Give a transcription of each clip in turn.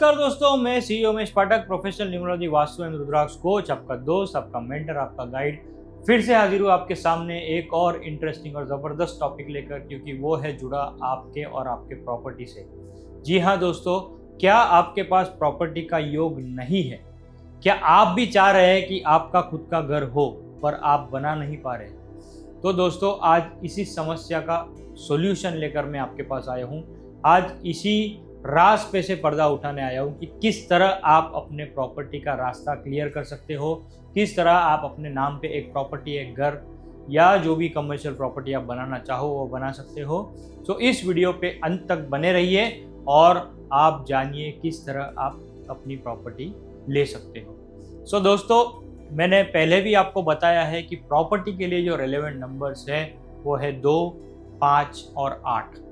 नमस्कार दोस्तों, मैं सी उमेश पाठक, प्रोफेशनल न्यूमरोलॉजी वास्तु एवं रुद्राक्ष कोच, आपका दोस्त, आपका मेंटर, आपका गाइड फिर से हाजिर हूँ आपके सामने एक और इंटरेस्टिंग और ज़बरदस्त टॉपिक लेकर, क्योंकि वो है जुड़ा आपके और आपके प्रॉपर्टी से। जी हाँ दोस्तों, क्या आपके पास प्रॉपर्टी का योग नहीं है? क्या आप भी चाह रहे हैं कि आपका खुद का घर हो पर आप बना नहीं पा रहे? तो दोस्तों, आज इसी समस्या का सॉल्यूशन लेकर मैं आपके पास आया हूँ। आज इसी राज पे से पर्दा उठाने आया हूँ कि किस तरह आप अपने प्रॉपर्टी का रास्ता क्लियर कर सकते हो, किस तरह आप अपने नाम पे एक प्रॉपर्टी, एक घर या जो भी कमर्शियल प्रॉपर्टी आप बनाना चाहो वो बना सकते हो। तो इस वीडियो पे अंत तक बने रहिए और आप जानिए किस तरह आप अपनी प्रॉपर्टी ले सकते हो। सो दोस्तों, मैंने पहले भी आपको बताया है कि प्रॉपर्टी के लिए जो रेलेवेंट नंबर्स है वो है 2, 5 और 8।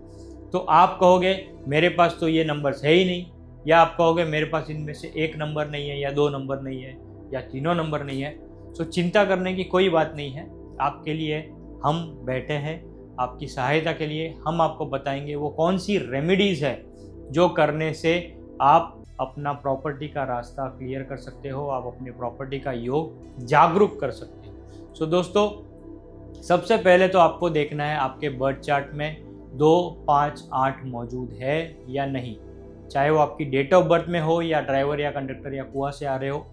तो आप कहोगे मेरे पास तो ये नंबर्स है ही नहीं, या आप कहोगे मेरे पास इनमें से एक नंबर नहीं है, या 2 नंबर नहीं है, या तीनों नंबर नहीं है। तो चिंता करने की कोई बात नहीं है। आपके लिए हम बैठे हैं, आपकी सहायता के लिए। हम आपको बताएंगे वो कौन सी रेमेडीज़ है जो करने से आप अपना प्रॉपर्टी का रास्ता क्लियर कर सकते हो, आप अपनी प्रॉपर्टी का योग जागरूक कर सकते हो। सो दोस्तों, सबसे पहले तो आपको देखना है आपके बर्थ चार्ट में 2, 5, 8 मौजूद है या नहीं। चाहे वो आपकी डेट ऑफ बर्थ में हो या ड्राइवर या कंडक्टर या कुआं से आ रहे हो,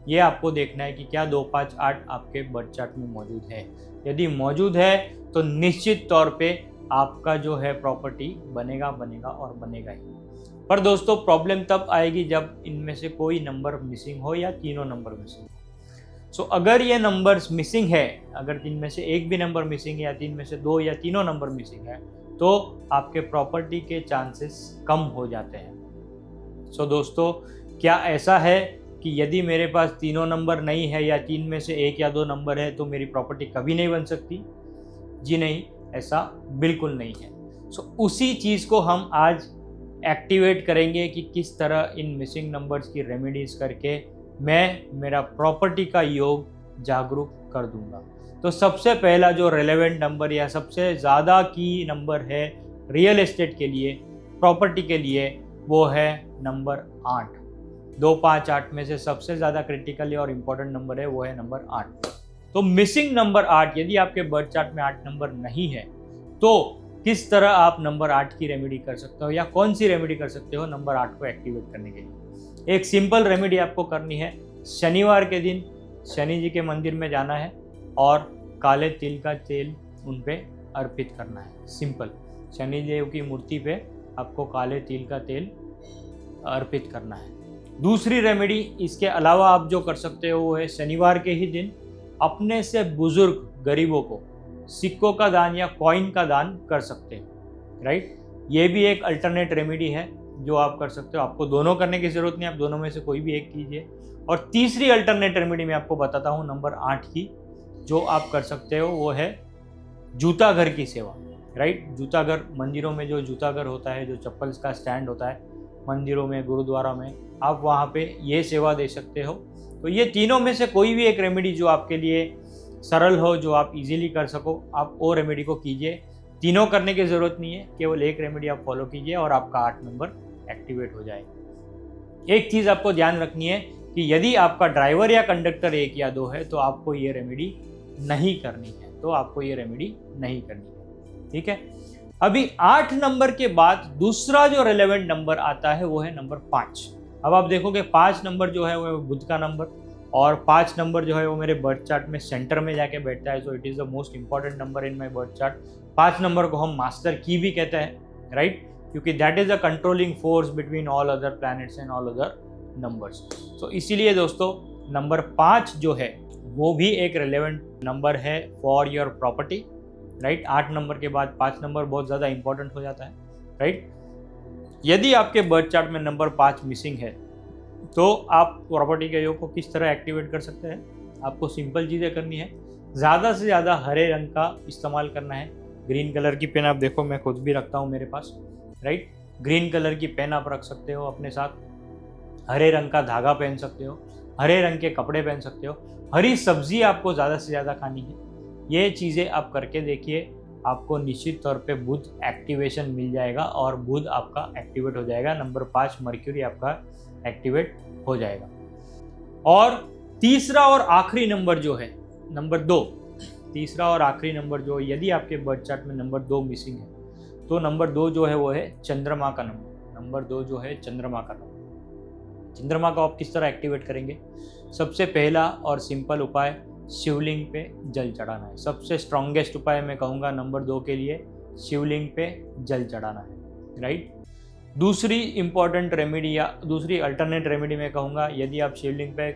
ये आपको देखना है कि क्या 2, 5, 8 आपके बर्थ चार्ट में मौजूद है। यदि मौजूद है तो निश्चित तौर पे आपका जो है प्रॉपर्टी बनेगा और बनेगा ही। पर दोस्तों, प्रॉब्लम तब आएगी जब इनमें से कोई नंबर मिसिंग हो या तीनों नंबर मिसिंग हो। सो अगर ये नंबर्स मिसिंग है, अगर 3 में से एक भी नंबर मिसिंग है या 3 में से 2 या तीनों नंबर मिसिंग है, तो आपके प्रॉपर्टी के चांसेस कम हो जाते हैं। सो दोस्तों, क्या ऐसा है कि यदि मेरे पास तीनों नंबर नहीं है या 3 में से 1 या 2 नंबर है तो मेरी प्रॉपर्टी कभी नहीं बन सकती? जी नहीं, ऐसा बिल्कुल नहीं है। सो उसी चीज़ को हम आज एक्टिवेट करेंगे कि किस तरह इन मिसिंग नंबर्स की रेमेडीज करके मैं मेरा प्रॉपर्टी का योग जागरूक कर दूंगा। तो सबसे पहला जो रेलेवेंट नंबर या सबसे ज़्यादा की नंबर है रियल एस्टेट के लिए, प्रॉपर्टी के लिए, वो है नंबर 8। 2, 5, 8 में से सबसे ज़्यादा क्रिटिकल और इम्पोर्टेंट नंबर है वो है नंबर 8। तो मिसिंग नंबर 8, यदि आपके बर्थ चार्ट में 8 नंबर नहीं है तो किस तरह आप नंबर 8 की रेमेडी कर सकते हो या कौन सी रेमेडी कर सकते हो नंबर 8 को एक्टिवेट करने के लिए? एक सिंपल रेमेडी आपको करनी है। शनिवार के दिन शनि जी के मंदिर में जाना है और काले तिल का तेल उन पे अर्पित करना है। सिंपल, शनि देव की मूर्ति पे आपको काले तिल का तेल अर्पित करना है। दूसरी रेमेडी इसके अलावा आप जो कर सकते हो वो है शनिवार के ही दिन अपने से बुजुर्ग गरीबों को सिक्कों का दान या कॉइन का दान कर सकते हैं। राइट, ये भी एक अल्टरनेट रेमेडी है जो आप कर सकते हो। आपको दोनों करने की ज़रूरत नहीं, आप दोनों में से कोई भी एक कीजिए। और तीसरी अल्टरनेट रेमेडी मैं आपको बताता हूँ नंबर 8 की, जो आप कर सकते हो वो है जूता घर की सेवा। राइट, जूता घर, मंदिरों में जो जूता घर होता है, जो चप्पल का स्टैंड होता है मंदिरों में, गुरुद्वारा में, आप वहाँ पे ये सेवा दे सकते हो। तो ये तीनों में से कोई भी एक रेमेडी जो आपके लिए सरल हो, जो आप इजीली कर सको, आप वो रेमेडी को कीजिए। तीनों करने की ज़रूरत नहीं है, केवल एक रेमेडी आप फॉलो कीजिए और आपका 8 नंबर एक्टिवेट हो जाएगा। एक चीज़ आपको ध्यान रखनी है कि यदि आपका ड्राइवर या कंडक्टर 1 या 2 है तो आपको ये रेमेडी नहीं करनी है, तो आपको ये रेमेडी नहीं करनी है। ठीक है, अभी 8 नंबर के बाद दूसरा जो रेलेवेंट नंबर आता है वो है नंबर 5। अब आप देखोगे 5 नंबर जो है वो बुध का नंबर, और 5 नंबर जो है वो मेरे बर्थ चार्ट में सेंटर में जाके बैठता है। So it is the most important number in my birth chart. 5 number को हम मास्टर की भी कहते हैं, राइट, क्योंकि that is a controlling force between all other planets and all other numbers. So इसीलिए दोस्तों, नंबर 5 जो है वो भी एक रेलेवेंट नंबर है for your property. Right, 8 number के बाद 5 नंबर बहुत ज़्यादा इंपॉर्टेंट हो जाता है। राइट, यदि आपके बर्थ चार्ट में नंबर 5 मिसिंग है तो आप प्रॉपर्टी के योग को किस तरह एक्टिवेट कर सकते हैं? आपको सिंपल चीज़ें करनी है। ज़्यादा से ज़्यादा हरे रंग का इस्तेमाल करना है। ग्रीन कलर की पेन आप देखो, मैं खुद भी रखता हूँ मेरे पास। राइट, ग्रीन कलर की पेन आप रख सकते हो अपने साथ। हरे रंग का धागा पहन सकते हो, हरे रंग के कपड़े पहन सकते हो। हरी सब्जी आपको ज़्यादा से ज़्यादा खानी है। ये चीज़ें आप करके देखिए, आपको निश्चित तौर पे बुध एक्टिवेशन मिल जाएगा और बुध आपका एक्टिवेट हो जाएगा। नंबर 5 मर्क्यूरी आपका एक्टिवेट हो जाएगा। और तीसरा और आखिरी नंबर जो है नंबर 2, तीसरा और आखिरी नंबर जो यदि आपके बर्थ चार्ट में नंबर 2 मिसिंग है तो नंबर 2 जो है वो है चंद्रमा का नंबर। नंबर 2 जो है चंद्रमा का नंबर। चंद्रमा को आप किस तरह एक्टिवेट करेंगे? सबसे पहला और सिंपल उपाय शिवलिंग पे जल चढ़ाना है। सबसे स्ट्रॉन्गेस्ट उपाय मैं कहूँगा नंबर 2 के लिए शिवलिंग पे जल चढ़ाना है, राइट। दूसरी इंपॉर्टेंट रेमेडी या दूसरी अल्टरनेट रेमेडी मैं कहूँगा, यदि आप शिवलिंग पे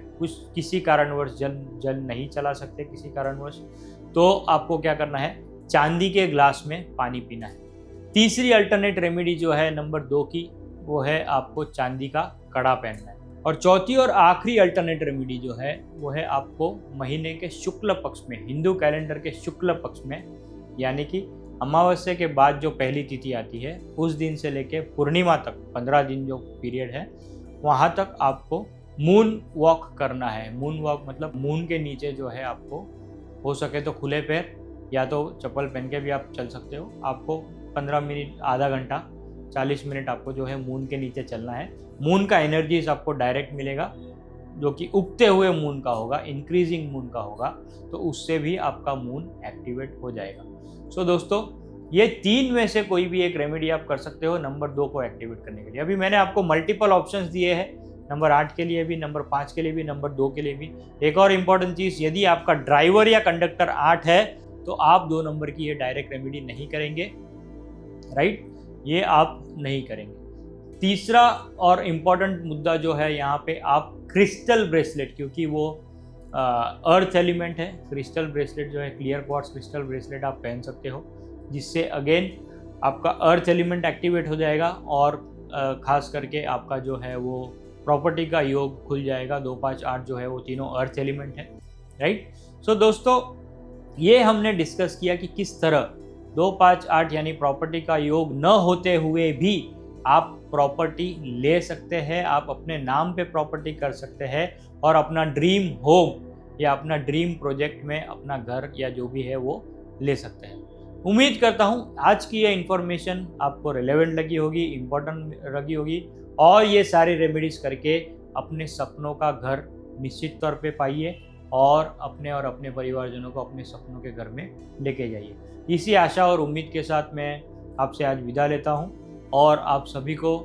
किसी कारणवश जल नहीं चला सकते किसी कारणवश, तो आपको क्या करना है, चांदी के ग्लास में पानी पीना है। तीसरी अल्टरनेट रेमेडी जो है नंबर 2 की, वो है आपको चांदी का कड़ा पहनना है। और चौथी और आखिरी अल्टरनेट रेमेडी जो है वो है आपको महीने के शुक्ल पक्ष में, हिंदू कैलेंडर के शुक्ल पक्ष में, यानी कि अमावस्या के बाद जो पहली तिथि आती है उस दिन से लेके पूर्णिमा तक 15 दिन जो पीरियड है, वहाँ तक आपको मून वॉक करना है। मून वॉक मतलब मून के नीचे जो है आपको हो सके तो खुले पैर या तो चप्पल पहन के भी आप चल सकते हो। आपको 15 मिनट, आधा घंटा, 40 मिनट आपको जो है मून के नीचे चलना है। मून का एनर्जीज आपको डायरेक्ट मिलेगा, जो कि उगते हुए मून का होगा, इंक्रीजिंग मून का होगा, तो उससे भी आपका मून एक्टिवेट हो जाएगा। सो दोस्तों, ये 3 में से कोई भी एक रेमेडी आप कर सकते हो नंबर 2 को एक्टिवेट करने के लिए। अभी मैंने आपको मल्टीपल ऑप्शंस दिए हैं, नंबर 8 के लिए भी, नंबर 5 के लिए भी, नंबर 2 के लिए भी। एक और इम्पॉर्टेंट चीज़, यदि आपका ड्राइवर या कंडक्टर 8 है तो आप 2 नंबर की ये डायरेक्ट रेमेडी नहीं करेंगे, राइट, ये आप नहीं करेंगे। तीसरा और इम्पॉर्टेंट मुद्दा जो है यहाँ पे, आप क्रिस्टल ब्रेसलेट, क्योंकि वो अर्थ एलिमेंट है, क्रिस्टल ब्रेसलेट जो है क्लियर क्वार्ट्ज क्रिस्टल ब्रेसलेट आप पहन सकते हो, जिससे अगेन आपका अर्थ एलिमेंट एक्टिवेट हो जाएगा और खास करके आपका जो है वो प्रॉपर्टी का योग खुल जाएगा। 2, 5, 8 जो है वो तीनों अर्थ एलिमेंट है, राइट। सो दोस्तों, ये हमने डिस्कस किया कि किस तरह 2, 5, 8 यानी प्रॉपर्टी का योग न होते हुए भी आप प्रॉपर्टी ले सकते हैं, आप अपने नाम पे प्रॉपर्टी कर सकते हैं और अपना ड्रीम होम या अपना ड्रीम प्रोजेक्ट में अपना घर या जो भी है वो ले सकते हैं। उम्मीद करता हूँ आज की ये इन्फॉर्मेशन आपको रिलेवेंट लगी होगी, इम्पोर्टेंट लगी होगी, और ये सारी रेमेडीज करके अपने सपनों का घर निश्चित तौर पे पाइए और अपने परिवारजनों को अपने सपनों के घर में लेके जाइए। इसी आशा और उम्मीद के साथ मैं आपसे आज विदा लेता हूँ और आप सभी को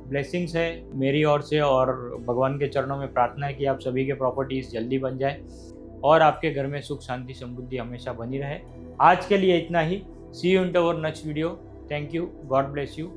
ब्लेसिंग्स है मेरी ओर से, और भगवान के चरणों में प्रार्थना है कि आप सभी के प्रॉपर्टीज जल्दी बन जाए और आपके घर में सुख शांति समृद्धि हमेशा बनी रहे। आज के लिए इतना ही। See you in our next video. Thank you, God bless you,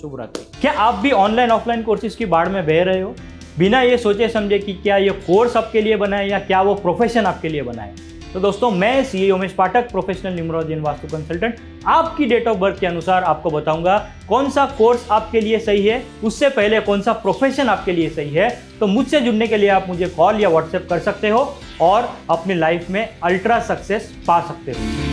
शुभ रात्रि। क्या आप भी ऑनलाइन ऑफलाइन कोर्सेज की बाढ़ में बह रहे हो, बिना ये सोचे समझे कि क्या ये कोर्स आपके लिए बना है या क्या वो प्रोफेशन आपके लिए बना है? तो दोस्तों, मैं CA Umesh Pathak, professional numerology and vastu consultant, आपकी डेट ऑफ बर्थ के अनुसार आपको बताऊंगा कौन सा कोर्स आपके लिए सही है, उससे पहले कौन सा प्रोफेशन आपके लिए सही है। तो मुझसे जुड़ने के लिए आप मुझे कॉल या व्हाट्सएप कर सकते हो और अपनी लाइफ में अल्ट्रा सक्सेस पा सकते हो।